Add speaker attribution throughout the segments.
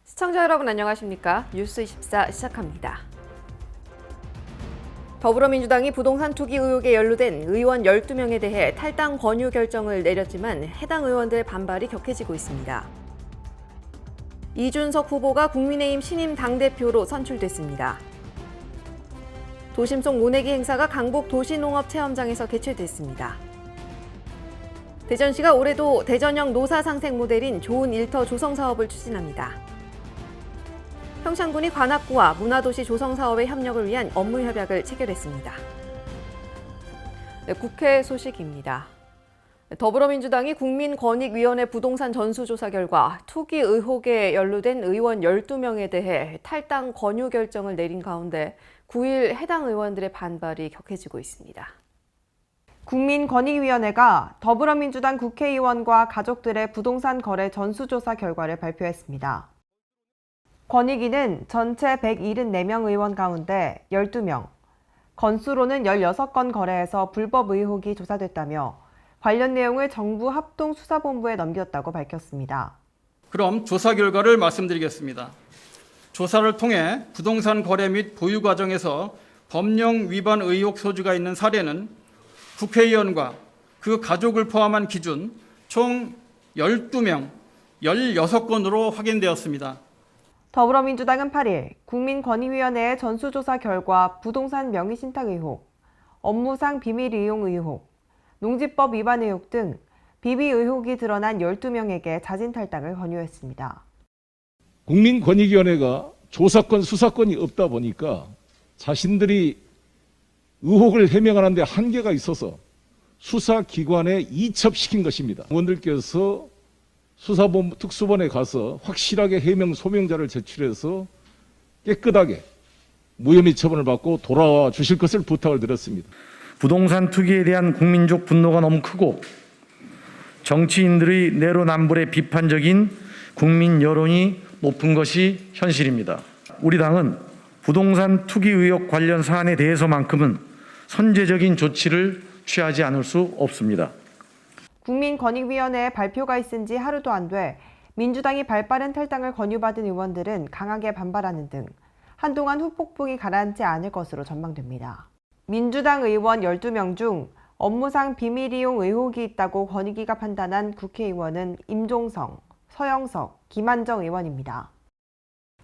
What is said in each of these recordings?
Speaker 1: 시청자 여러분 안녕하십니까? 뉴스24 시작합니다. 더불어민주당이 부동산 투기 의혹에 연루된 의원 12명에 대해 탈당 권유 결정을 내렸지만 해당 의원들의 반발이 격해지고 있습니다. 이준석 후보가 국민의힘 신임 당대표로 선출됐습니다. 도심 속 모내기 행사가 강북 도시농업체험장에서 개최됐습니다. 대전시가 올해도 대전형 노사 상생 모델인 좋은 일터 조성 사업을 추진합니다. 평창군이 관악구와 문화도시 조성 사업의 협력을 위한 업무 협약을 체결했습니다. 국회 소식입니다. 더불어민주당이 국민권익위원회 부동산 전수조사 결과 투기 의혹에 연루된 의원 12명에 대해 탈당 권유 결정을 내린 가운데 9일 해당 의원들의 반발이 격해지고 있습니다.
Speaker 2: 국민권익위원회가 더불어민주당 국회의원과 가족들의 부동산 거래 전수조사 결과를 발표했습니다. 권익위는 전체 174명 의원 가운데 12명, 건수로는 16건 거래에서 불법 의혹이 조사됐다며 관련 내용을 정부 합동수사본부에 넘겼다고 밝혔습니다.
Speaker 3: 그럼 조사 결과를 말씀드리겠습니다. 조사를 통해 부동산 거래 및 보유 과정에서 법령 위반 의혹 소지가 있는 사례는 국회의원과 그 가족을 포함한 기준 총 12명, 16건으로 확인되었습니다.
Speaker 2: 더불어민주당은 8일 국민권익위원회의 전수조사 결과 부동산 명의신탁 의혹, 업무상 비밀 이용 의혹, 농지법 위반 의혹 등 비비 의혹이 드러난 12명에게 자진 탈당을 권유했습니다.
Speaker 4: 국민권익위원회가 조사권, 수사권이 없다 보니까 자신들이 의혹을 해명하는 데 한계가 있어서 수사기관에 이첩시킨 것입니다. 의원들께서 수사본부 특수본에 가서 확실하게 해명 소명자를 제출해서 깨끗하게 무혐의 처분을 받고 돌아와 주실 것을 부탁을 드렸습니다.
Speaker 5: 부동산 투기에 대한 국민적 분노가 너무 크고 정치인들의 내로남불에 비판적인 국민 여론이 높은 것이 현실입니다. 우리 당은 부동산 투기 의혹 관련 사안에 대해서만큼은 선제적인 조치를 취하지 않을 수 없습니다.
Speaker 2: 국민권익위원회의 발표가 있은 지 하루도 안 돼 민주당이 발빠른 탈당을 권유받은 의원들은 강하게 반발하는 등 한동안 후폭풍이 가라앉지 않을 것으로 전망됩니다. 민주당 의원 12명 중 업무상 비밀 이용 의혹이 있다고 권익위가 판단한 국회의원은 임종성, 서영석, 김한정 의원입니다.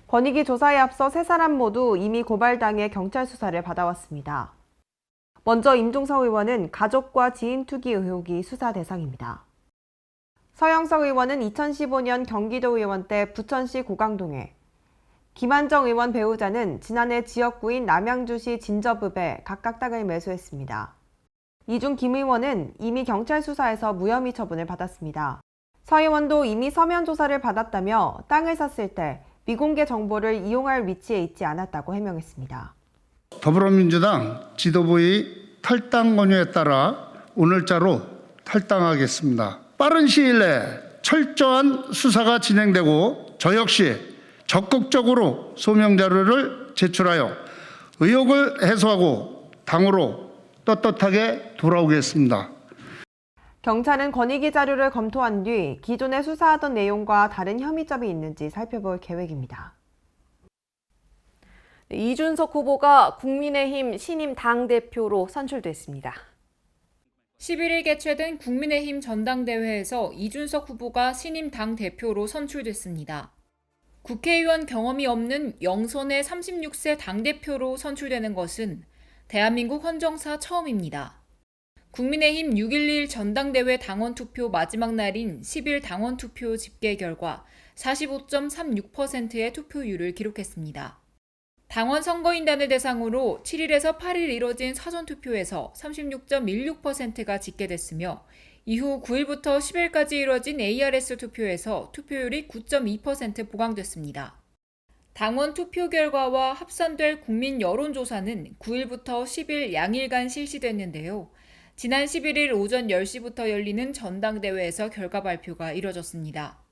Speaker 2: 권익위 조사에 앞서 세 사람 모두 이미 고발당해 경찰 수사를 받아왔습니다. 먼저 임종석 의원은 가족과 지인 투기 의혹이 수사 대상입니다. 서영석 의원은 2015년 경기도 의원 때 부천시 고강동에, 김한정 의원 배우자는 지난해 지역구인 남양주시 진저읍에 각각 땅을 매수했습니다. 이 중 김 의원은 이미 경찰 수사에서 무혐의 처분을 받았습니다. 서 의원도 이미 서면 조사를 받았다며 땅을 샀을 때 미공개 정보를 이용할 위치에 있지 않았다고 해명했습니다.
Speaker 6: 더불어민주당 지도부의 탈당 권유에 따라 오늘자로 탈당하겠습니다. 빠른 시일 내에 철저한 수사가 진행되고 저 역시 적극적으로 소명자료를 제출하여 의혹을 해소하고 당으로 떳떳하게 돌아오겠습니다.
Speaker 2: 경찰은 권익위 자료를 검토한 뒤 기존에 수사하던 내용과 다른 혐의점이 있는지 살펴볼 계획입니다.
Speaker 1: 이준석 후보가 국민의힘 신임 당대표로 선출됐습니다.
Speaker 7: 11일 개최된 국민의힘 전당대회에서 이준석 후보가 신임 당대표로 선출됐습니다. 국회의원 경험이 없는 영선의 36세 당대표로 선출되는 것은 대한민국 헌정사 처음입니다. 국민의힘 6.11 전당대회 당원투표 마지막 날인 10일 당원투표 집계 결과 45.36%의 투표율을 기록했습니다. 당원 선거인단을 대상으로 7일에서 8일 이뤄진 사전투표에서 36.16%가 집계됐으며 이후 9일부터 10일까지 이뤄진 ARS 투표에서 투표율이 9.2% 보강됐습니다. 당원 투표 결과와 합산될 국민 여론조사는 9일부터 10일 양일간 실시됐는데요. 지난 11일 오전 10시부터 열리는 전당대회에서 결과 발표가 이뤄졌습니다.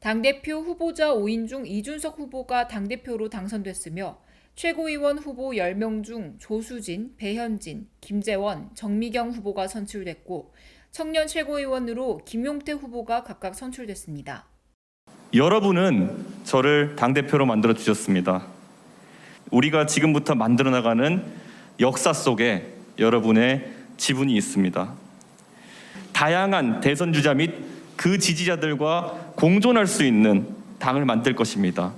Speaker 7: 당대표 후보자 5인 중 이준석 후보가 당대표로 당선됐으며 최고위원 후보 10명 중 조수진, 배현진, 김재원, 정미경 후보가 선출됐고 청년 최고위원으로 김용태 후보가 각각 선출됐습니다.
Speaker 8: 여러분은 저를 당대표로 만들어 주셨습니다. 우리가 지금부터 만들어 나가는 역사 속에 여러분의 지분이 있습니다. 다양한 대선 주자 및 그 지지자들과 공존할 수 있는 당을 만들 것입니다.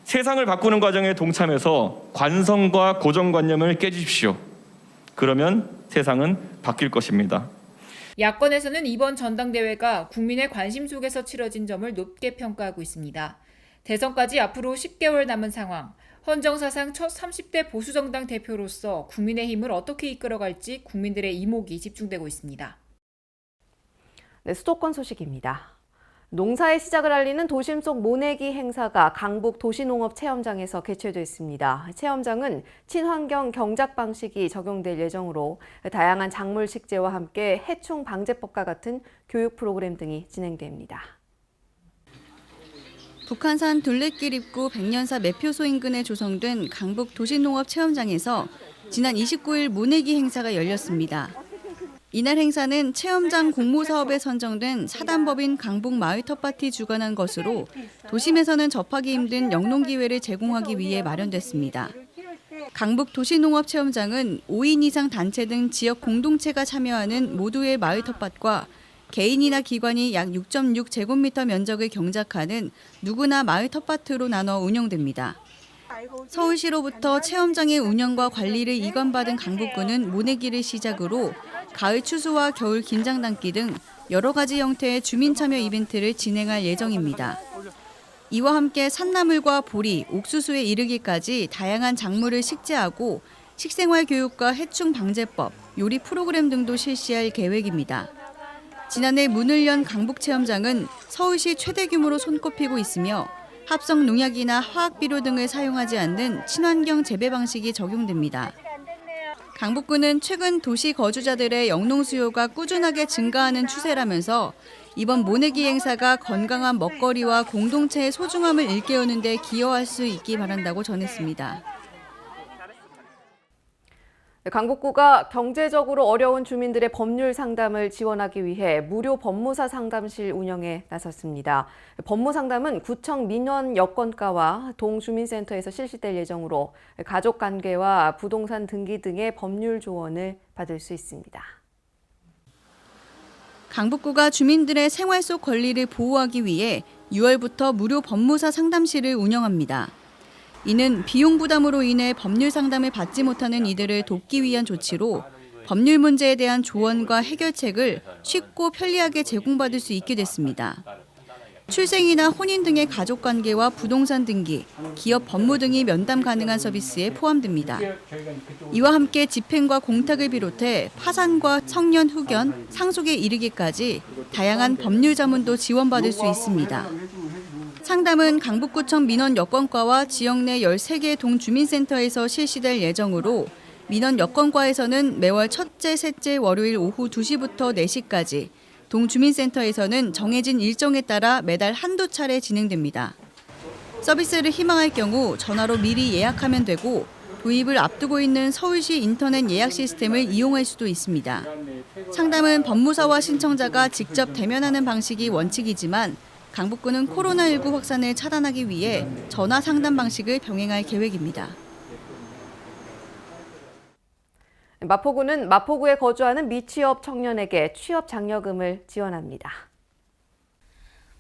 Speaker 8: 세상을 바꾸는 과정에 동참해서 관성과 고정관념을 깨주십시오. 그러면 세상은 바뀔 것입니다.
Speaker 7: 야권에서는 이번 전당대회가 국민의 관심 속에서 치러진 점을 높게 평가하고 있습니다. 대선까지 앞으로 10개월 남은 상황, 헌정사상 첫 30대 보수정당 대표로서 국민의힘을 어떻게 이끌어갈지 국민들의 이목이 집중되고 있습니다.
Speaker 1: 네, 수도권 소식입니다. 농사의 시작을 알리는 도심 속 모내기 행사가 강북 도시농업체험장에서 개최됐습니다. 체험장은 친환경 경작 방식이 적용될 예정으로 다양한 작물 식재와 함께 해충 방제법과 같은 교육 프로그램 등이 진행됩니다.
Speaker 9: 북한산 둘레길 입구 백년사 매표소 인근에 조성된 강북 도시농업체험장에서 지난 29일 모내기 행사가 열렸습니다. 이날 행사는 체험장 공모사업에 선정된 사단법인 강북 마을 텃밭이 주관한 것으로 도심에서는 접하기 힘든 영농기회를 제공하기 위해 마련됐습니다. 강북 도시농업체험장은 5인 이상 단체 등 지역 공동체가 참여하는 모두의 마을 텃밭과 개인이나 기관이 약 6.6제곱미터 면적을 경작하는 누구나 마을 텃밭으로 나눠 운영됩니다. 서울시로부터 체험장의 운영과 관리를 이관받은 강북구는 모내기를 시작으로 가을 추수와 겨울 긴장 담기 등 여러 가지 형태의 주민 참여 이벤트를 진행할 예정입니다. 이와 함께 산나물과 보리, 옥수수에 이르기까지 다양한 작물을 식재하고 식생활 교육과 해충 방제법, 요리 프로그램 등도 실시할 계획입니다. 지난해 문을 연 강북체험장은 서울시 최대 규모로 손꼽히고 있으며 합성 농약이나 화학비료 등을 사용하지 않는 친환경 재배 방식이 적용됩니다. 강북구는 최근 도시 거주자들의 영농 수요가 꾸준하게 증가하는 추세라면서 이번 모내기 행사가 건강한 먹거리와 공동체의 소중함을 일깨우는 데 기여할 수 있기 바란다고 전했습니다.
Speaker 1: 강북구가 경제적으로 어려운 주민들의 법률 상담을 지원하기 위해 무료 법무사 상담실 운영에 나섰습니다. 법무 상담은 구청 민원 여건과와 동주민센터에서 실시될 예정으로 가족관계와 부동산 등기 등의 법률 조언을 받을 수 있습니다.
Speaker 9: 강북구가 주민들의 생활 속 권리를 보호하기 위해 6월부터 무료 법무사 상담실을 운영합니다. 이는 비용 부담으로 인해 법률 상담을 받지 못하는 이들을 돕기 위한 조치로 법률 문제에 대한 조언과 해결책을 쉽고 편리하게 제공받을 수 있게 됐습니다. 출생이나 혼인 등의 가족관계와 부동산 등기, 기업 법무 등이 면담 가능한 서비스에 포함됩니다. 이와 함께 집행과 공탁을 비롯해 파산과 성년 후견, 상속에 이르기까지 다양한 법률 자문도 지원받을 수 있습니다. 상담은 강북구청 민원 여건과와 지역 내 13개 동주민센터에서 실시될 예정으로 민원 여건과에서는 매월 첫째, 셋째, 월요일 오후 2시부터 4시까지, 동주민센터에서는 정해진 일정에 따라 매달 한두 차례 진행됩니다. 서비스를 희망할 경우 전화로 미리 예약하면 되고 도입을 앞두고 있는 서울시 인터넷 예약 시스템을 이용할 수도 있습니다. 상담은 법무사와 신청자가 직접 대면하는 방식이 원칙이지만 강북구는 코로나19 확산을 차단하기 위해 전화 상담 방식을 병행할 계획입니다.
Speaker 1: 마포구는 마포구에 거주하는 미취업 청년에게 취업 장려금을 지원합니다.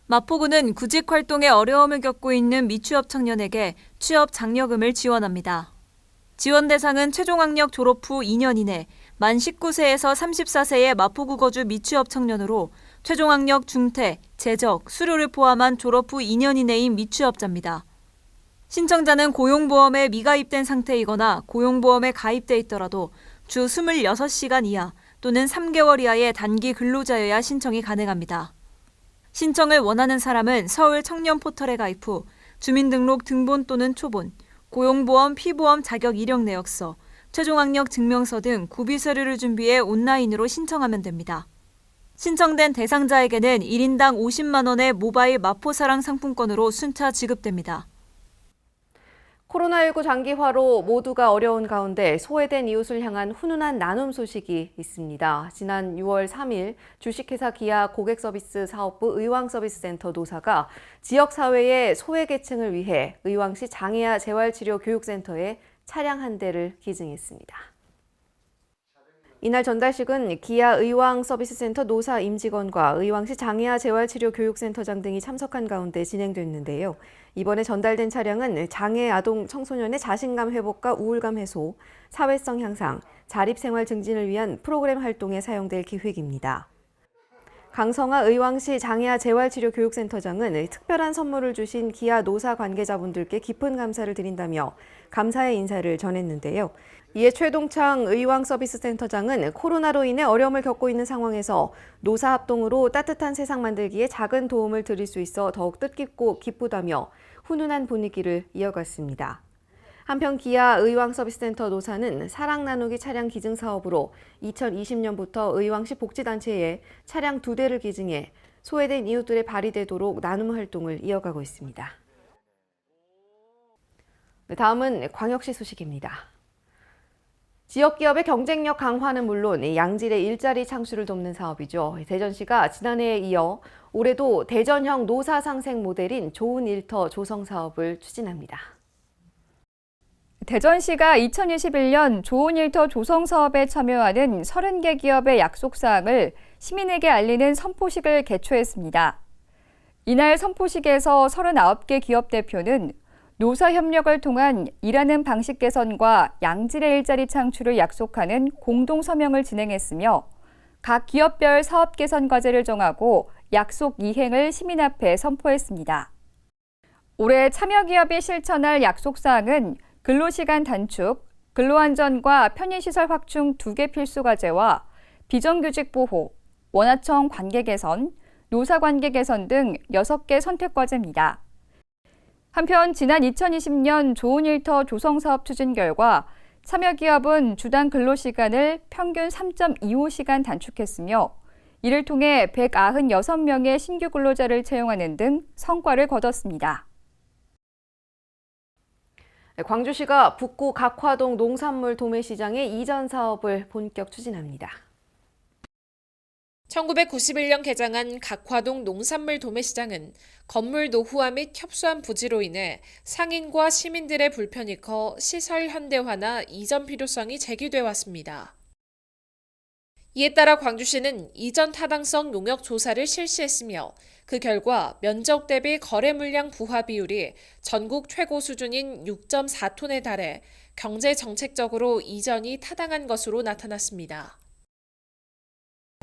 Speaker 10: 마포구는 구직 활동에 어려움을 겪고 있는 미취업 청년에게 취업 장려금을 지원합니다. 지원 대상은 최종학력 졸업 후 2년 이내 만 19세에서 34세의 마포구 거주 미취업 청년으로 최종학력 중퇴, 재적, 수료를 포함한 졸업 후 2년 이내인 미취업자입니다. 신청자는 고용보험에 미가입된 상태이거나 고용보험에 가입돼 있더라도 주 26시간 이하 또는 3개월 이하의 단기 근로자여야 신청이 가능합니다. 신청을 원하는 사람은 서울 청년 포털에 가입 후 주민등록 등본 또는 초본, 고용보험, 피보험 자격 이력 내역서, 최종학력 증명서 등 구비 서류를 준비해 온라인으로 신청하면 됩니다. 신청된 대상자에게는 1인당 50만 원의 모바일 마포사랑 상품권으로 순차 지급됩니다.
Speaker 1: 코로나19 장기화로 모두가 어려운 가운데 소외된 이웃을 향한 훈훈한 나눔 소식이 있습니다. 지난 6월 3일 주식회사 기아 고객서비스 사업부 의왕서비스센터 노사가 지역사회의 소외계층을 위해 의왕시 장애아 재활치료교육센터에 차량 한 대를 기증했습니다. 이날 전달식은 기아 의왕서비스센터 노사 임직원과 의왕시 장애아 재활치료교육센터장 등이 참석한 가운데 진행됐는데요. 이번에 전달된 차량은 장애 아동 청소년의 자신감 회복과 우울감 해소, 사회성 향상, 자립생활 증진을 위한 프로그램 활동에 사용될 기획입니다. 강성아 의왕시 장애아 재활치료교육센터장은 특별한 선물을 주신 기아 노사 관계자분들께 깊은 감사를 드린다며 감사의 인사를 전했는데요. 이에 최동창 의왕서비스센터장은 코로나로 인해 어려움을 겪고 있는 상황에서 노사 합동으로 따뜻한 세상 만들기에 작은 도움을 드릴 수 있어 더욱 뜻깊고 기쁘다며 훈훈한 분위기를 이어갔습니다. 한편 기아 의왕서비스센터 노사는 사랑 나누기 차량 기증 사업으로 2020년부터 의왕시 복지단체에 차량 2대를 기증해 소외된 이웃들의 발이 되도록 나눔 활동을 이어가고 있습니다. 다음은 광역시 소식입니다. 지역기업의 경쟁력 강화는 물론 양질의 일자리 창출을 돕는 사업이죠. 대전시가 지난해에 이어 올해도 대전형 노사 상생 모델인 좋은 일터 조성 사업을 추진합니다.
Speaker 11: 대전시가 2021년 좋은 일터 조성 사업에 참여하는 30개 기업의 약속사항을 시민에게 알리는 선포식을 개최했습니다. 이날 선포식에서 39개 기업 대표는 노사 협력을 통한 일하는 방식 개선과 양질의 일자리 창출을 약속하는 공동 서명을 진행했으며 각 기업별 사업 개선 과제를 정하고 약속 이행을 시민 앞에 선포했습니다. 올해 참여 기업이 실천할 약속 사항은 근로시간 단축, 근로안전과 편의시설 확충 2개 필수 과제와 비정규직 보호, 원하청 관계 개선, 노사 관계 개선 등 6개 선택 과제입니다. 한편 지난 2020년 좋은 일터 조성 사업 추진 결과 참여 기업은 주당 근로시간을 평균 3.25시간 단축했으며 이를 통해 196명의 신규 근로자를 채용하는 등 성과를 거뒀습니다.
Speaker 1: 광주시가 북구 각화동 농산물 도매시장의 이전 사업을 본격 추진합니다.
Speaker 12: 1991년 개장한 각화동 농산물 도매시장은 건물 노후화 및 협소한 부지로 인해 상인과 시민들의 불편이 커 시설 현대화나 이전 필요성이 제기돼 왔습니다. 이에 따라 광주시는 이전 타당성 농역 조사를 실시했으며 그 결과 면적 대비 거래 물량 부화 비율이 전국 최고 수준인 6.4톤에 달해 경제 정책적으로 이전이 타당한 것으로 나타났습니다.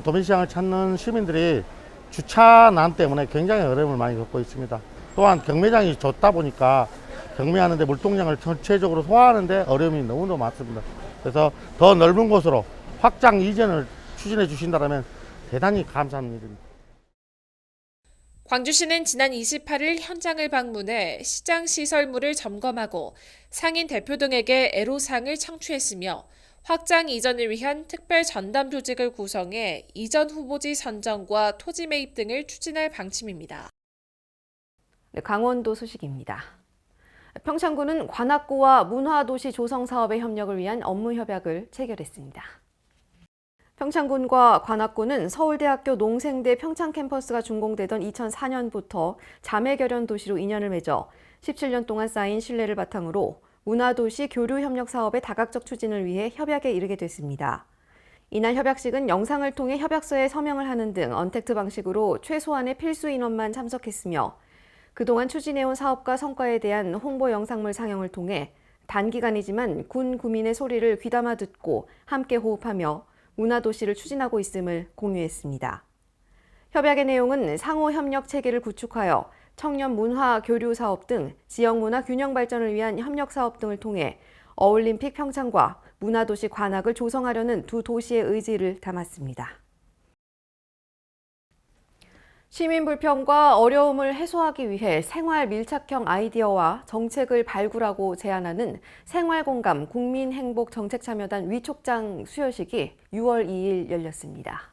Speaker 13: 도매시장을 찾는 시민들이 주차난 때문에 굉장히 어려움을 많이 겪고 있습니다. 또한 경매장이 좁다 보니까 경매하는데 물동량을 전체적으로 소화하는데 어려움이 너무너무 많습니다. 그래서 더 넓은 곳으로 확장 이전을 추진해 주신다면 대단히 감사한 일입니다.
Speaker 12: 광주시는 지난 28일 현장을 방문해 시장 시설물을 점검하고 상인 대표 등에게 애로사항을 청취했으며 확장 이전을 위한 특별 전담 조직을 구성해 이전 후보지 선정과 토지 매입 등을 추진할 방침입니다.
Speaker 1: 강원도 소식입니다. 평창군은 관악구와 문화도시 조성 사업의 협력을 위한 업무 협약을 체결했습니다. 평창군과 관악구는 서울대학교 농생대 평창 캠퍼스가 준공되던 2004년부터 자매결연 도시로 인연을 맺어 17년 동안 쌓인 신뢰를 바탕으로 문화도시 교류협력 사업의 다각적 추진을 위해 협약에 이르게 됐습니다. 이날 협약식은 영상을 통해 협약서에 서명을 하는 등 언택트 방식으로 최소한의 필수 인원만 참석했으며 그동안 추진해온 사업과 성과에 대한 홍보 영상물 상영을 통해 단기간이지만 군 구민의 소리를 귀담아 듣고 함께 호흡하며 문화도시를 추진하고 있음을 공유했습니다. 협약의 내용은 상호 협력 체계를 구축하여 청년 문화 교류 사업 등 지역 문화 균형 발전을 위한 협력 사업 등을 통해 어울림픽 평창과 문화도시 관악을 조성하려는 두 도시의 의지를 담았습니다. 시민 불편과 어려움을 해소하기 위해 생활 밀착형 아이디어와 정책을 발굴하고 제안하는 생활공감 국민행복정책참여단 위촉장 수여식이 6월 2일 열렸습니다.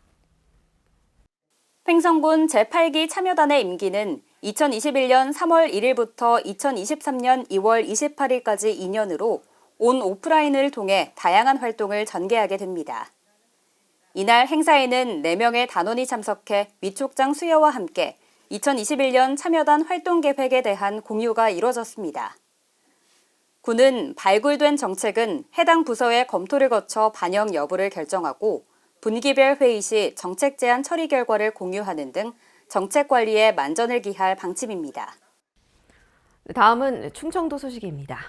Speaker 14: 횡성군 제8기 참여단의 임기는 2021년 3월 1일부터 2023년 2월 28일까지 2년으로 온 오프라인을 통해 다양한 활동을 전개하게 됩니다. 이날 행사에는 4명의 단원이 참석해 위촉장 수여와 함께 2021년 참여단 활동 계획에 대한 공유가 이뤄졌습니다. 군은 발굴된 정책은 해당 부서의 검토를 거쳐 반영 여부를 결정하고 분기별 회의 시 정책 제안 처리 결과를 공유하는 등 정책 관리에 만전을 기할 방침입니다.
Speaker 1: 다음은 충청도 소식입니다.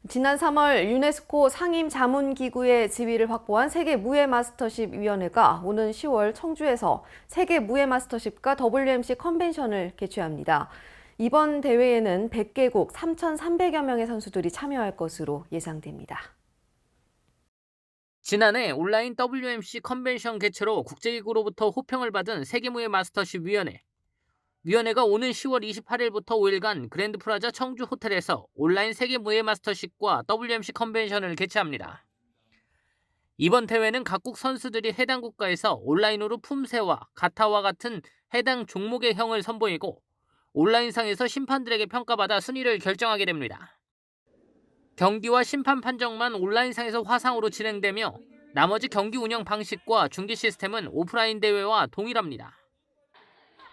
Speaker 1: 지난 3월 유네스코 상임자문기구의 지위를 확보한 세계무예마스터십위원회가 오는 10월 청주에서 세계무예마스터십과 WMC 컨벤션을 개최합니다. 이번 대회에는 100개국 3,300여 명의 선수들이 참여할 것으로 예상됩니다.
Speaker 15: 지난해 온라인 WMC 컨벤션 개최로 국제기구로부터 호평을 받은 세계무예마스터십위원회. 위원회가 오는 10월 28일부터 5일간 그랜드 프라자 청주 호텔에서 온라인 세계무예마스터십과 WMC 컨벤션을 개최합니다. 이번 대회는 각국 선수들이 해당 국가에서 온라인으로 품새와 가타와 같은 해당 종목의 형을 선보이고 온라인상에서 심판들에게 평가받아 순위를 결정하게 됩니다. 경기와 심판 판정만 온라인상에서 화상으로 진행되며 나머지 경기 운영 방식과 중계 시스템은 오프라인 대회와 동일합니다.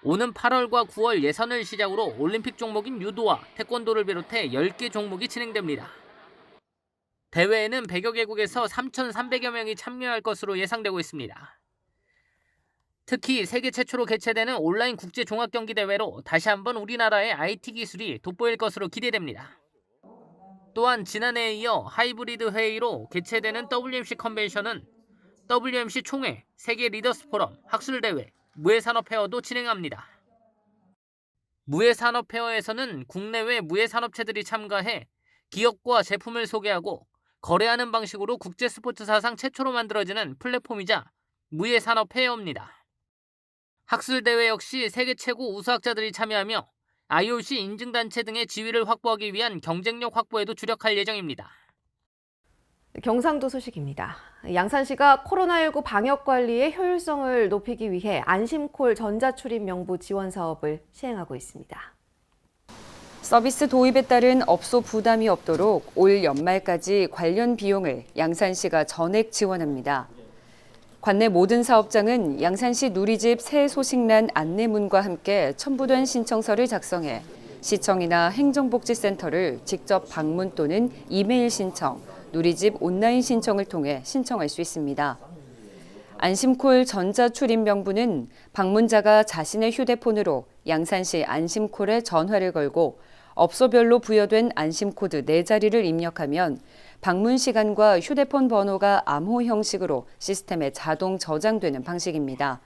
Speaker 15: 오는 8월과 9월 예선을 시작으로 올림픽 종목인 유도와 태권도를 비롯해 10개 종목이 진행됩니다. 대회에는 100여 개국에서 3,300여 명이 참여할 것으로 예상되고 있습니다. 특히 세계 최초로 개최되는 온라인 국제 종합경기대회로 다시 한번 우리나라의 IT 기술이 돋보일 것으로 기대됩니다. 또한 지난해에 이어 하이브리드 회의로 개최되는 WMC 컨벤션은 WMC 총회, 세계 리더스 포럼, 학술대회, 무예산업페어도 진행합니다. 무예산업페어에서는 국내외 무예산업체들이 참가해 기업과 제품을 소개하고 거래하는 방식으로 국제 스포츠 사상 최초로 만들어지는 플랫폼이자 무예산업페어입니다. 학술대회 역시 세계 최고 우수학자들이 참여하며 IOC 인증단체 등의 지위를 확보하기 위한 경쟁력 확보에도 주력할 예정입니다.
Speaker 1: 경상도 소식입니다. 양산시가 코로나19 방역 관리의 효율성을 높이기 위해 안심콜 전자출입 명부 지원 사업을 시행하고 있습니다.
Speaker 11: 서비스 도입에 따른 업소 부담이 없도록 올 연말까지 관련 비용을 양산시가 전액 지원합니다. 관내 모든 사업장은 양산시 누리집 새 소식란 안내문과 함께 첨부된 신청서를 작성해 시청이나 행정복지센터를 직접 방문 또는 이메일 신청, 누리집 온라인 신청을 통해 신청할 수 있습니다. 안심콜 전자출입 명부는 방문자가 자신의 휴대폰으로 양산시 안심콜에 전화를 걸고 업소별로 부여된 안심코드 4자리를 입력하면 방문 시간과 휴대폰 번호가 암호 형식으로 시스템에 자동 저장되는 방식입니다.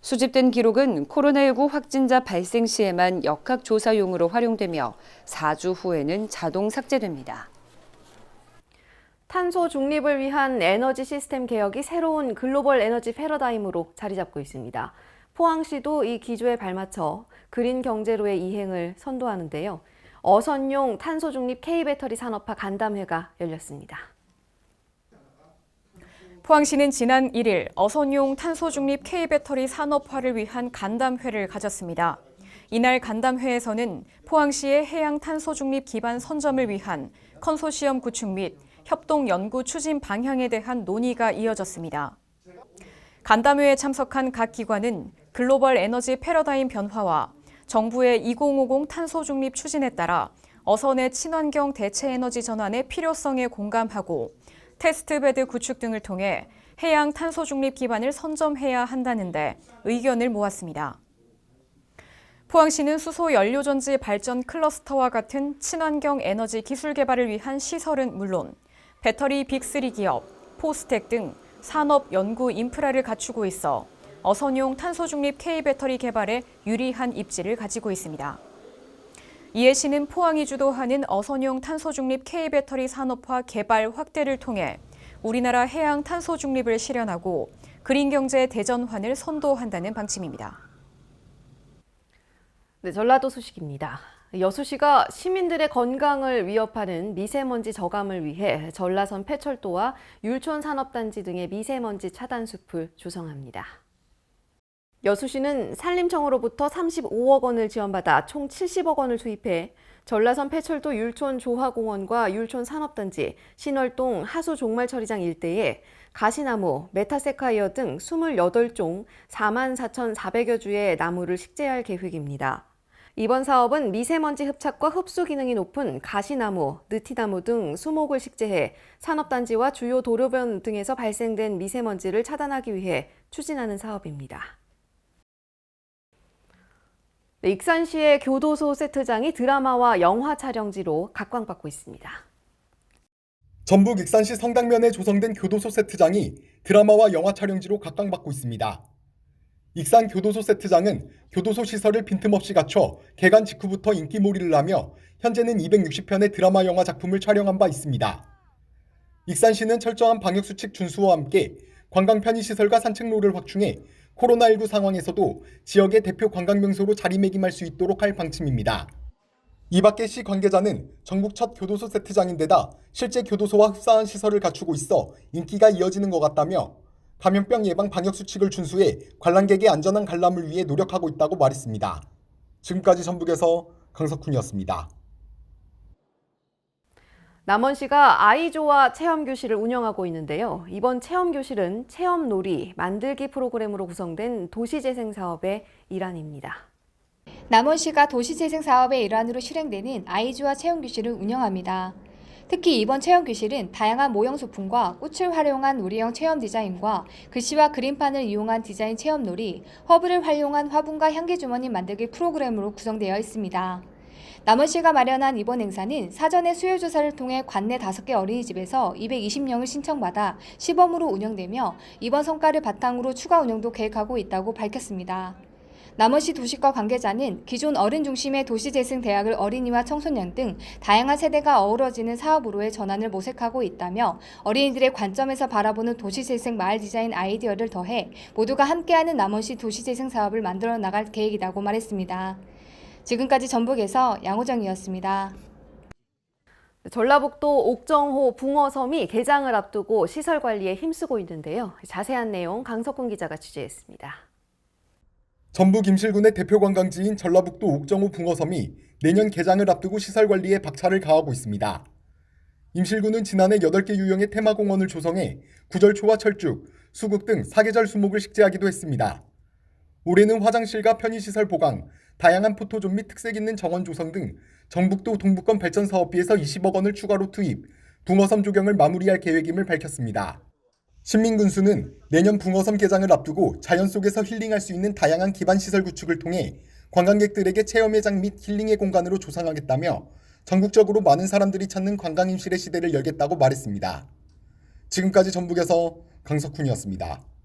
Speaker 11: 수집된 기록은 코로나19 확진자 발생 시에만 역학조사용으로 활용되며 4주 후에는 자동 삭제됩니다.
Speaker 1: 탄소 중립을 위한 에너지 시스템 개혁이 새로운 글로벌 에너지 패러다임으로 자리 잡고 있습니다. 포항시도 이 기조에 발맞춰 그린 경제로의 이행을 선도하는데요. 어선용 탄소 중립 K배터리 산업화 간담회가 열렸습니다.
Speaker 16: 포항시는 지난 1일 어선용 탄소 중립 K배터리 산업화를 위한 간담회를 가졌습니다. 이날 간담회에서는 포항시의 해양 탄소 중립 기반 선점을 위한 컨소시엄 구축 및 협동 연구 추진 방향에 대한 논의가 이어졌습니다. 간담회에 참석한 각 기관은 글로벌 에너지 패러다임 변화와 정부의 2050 탄소 중립 추진에 따라 어선의 친환경 대체 에너지 전환의 필요성에 공감하고 테스트베드 구축 등을 통해 해양 탄소 중립 기반을 선점해야 한다는데 의견을 모았습니다. 포항시는 수소 연료전지 발전 클러스터와 같은 친환경 에너지 기술 개발을 위한 시설은 물론 배터리 빅3 기업, 포스텍 등 산업 연구 인프라를 갖추고 있어 어선용 탄소 중립 K배터리 개발에 유리한 입지를 가지고 있습니다. 이에 시는 포항이 주도하는 어선용 탄소 중립 K배터리 산업화 개발 확대를 통해 우리나라 해양 탄소 중립을 실현하고 그린 경제 대전환을 선도한다는 방침입니다.
Speaker 1: 네, 전라도 소식입니다. 여수시가 시민들의 건강을 위협하는 미세먼지 저감을 위해 전라선 폐철도와 율촌산업단지 등의 미세먼지 차단 숲을 조성합니다. 여수시는 산림청으로부터 35억 원을 지원받아 총 70억 원을 투입해 전라선 폐철도 율촌 조화공원과 율촌 산업단지, 신월동 하수 종말처리장 일대에 가시나무, 메타세카이어 등 28종 44,400여 주의 나무를 식재할 계획입니다. 이번 사업은 미세먼지 흡착과 흡수 기능이 높은 가시나무, 느티나무 등 수목을 식재해 산업단지와 주요 도로변 등에서 발생된 미세먼지를 차단하기 위해 추진하는 사업입니다. 익산시의 교도소 세트장이 드라마와 영화 촬영지로 각광받고 있습니다.
Speaker 17: 전북 익산시 성당면에 조성된 교도소 세트장이 드라마와 영화 촬영지로 각광받고 있습니다. 익산 교도소 세트장은 교도소 시설을 빈틈없이 갖춰 개관 직후부터 인기몰이를 하며 현재는 260편의 드라마 영화 작품을 촬영한 바 있습니다. 익산시는 철저한 방역수칙 준수와 함께 관광 편의시설과 산책로를 확충해 코로나19 상황에서도 지역의 대표 관광명소로 자리매김할 수 있도록 할 방침입니다. 이 밖에 시 관계자는 전국 첫 교도소 세트장인데다 실제 교도소와 흡사한 시설을 갖추고 있어 인기가 이어지는 것 같다며 감염병 예방 방역수칙을 준수해 관람객의 안전한 관람을 위해 노력하고 있다고 말했습니다. 지금까지 전북에서 강석훈이었습니다.
Speaker 1: 남원시가 아이조화 체험교실을 운영하고 있는데요. 이번 체험교실은 체험놀이, 만들기 프로그램으로 구성된 도시재생 사업의 일환입니다.
Speaker 18: 남원시가 도시재생 사업의 일환으로 실행되는 아이조화 체험교실을 운영합니다. 특히 이번 체험교실은 다양한 모형 소품과 꽃을 활용한 놀이형 체험 디자인과 글씨와 그림판을 이용한 디자인 체험놀이, 허브를 활용한 화분과 향기주머니 만들기 프로그램으로 구성되어 있습니다. 남원시가 마련한 이번 행사는 사전에 수요조사를 통해 관내 5개 어린이집에서 220명을 신청받아 시범으로 운영되며 이번 성과를 바탕으로 추가 운영도 계획하고 있다고 밝혔습니다. 남원시 도시과 관계자는 기존 어른 중심의 도시재생 대학을 어린이와 청소년 등 다양한 세대가 어우러지는 사업으로의 전환을 모색하고 있다며 어린이들의 관점에서 바라보는 도시재생 마을 디자인 아이디어를 더해 모두가 함께하는 남원시 도시재생 사업을 만들어 나갈 계획이라고 말했습니다. 지금까지 전북에서 양호정이었습니다.
Speaker 1: 전라북도 옥정호 붕어섬이 개장을 앞두고 시설 관리에 힘쓰고 있는데요. 자세한 내용 강석훈 기자가 취재했습니다.
Speaker 17: 전북 임실군의 대표 관광지인 전라북도 옥정호 붕어섬이 내년 개장을 앞두고 시설 관리에 박차를 가하고 있습니다. 임실군은 지난해 8개 유형의 테마공원을 조성해 구절초와 철쭉, 수국 등 사계절 수목을 식재하기도 했습니다. 올해는 화장실과 편의시설 보강, 다양한 포토존 및 특색 있는 정원 조성 등 전북도 동부권 발전 사업비에서 20억 원을 추가로 투입, 붕어섬 조경을 마무리할 계획임을 밝혔습니다. 신민군수는 내년 붕어섬 개장을 앞두고 자연 속에서 힐링할 수 있는 다양한 기반시설 구축을 통해 관광객들에게 체험회장 및 힐링의 공간으로 조성하겠다며 전국적으로 많은 사람들이 찾는 관광임실의 시대를 열겠다고 말했습니다. 지금까지 전북에서 강석훈이었습니다.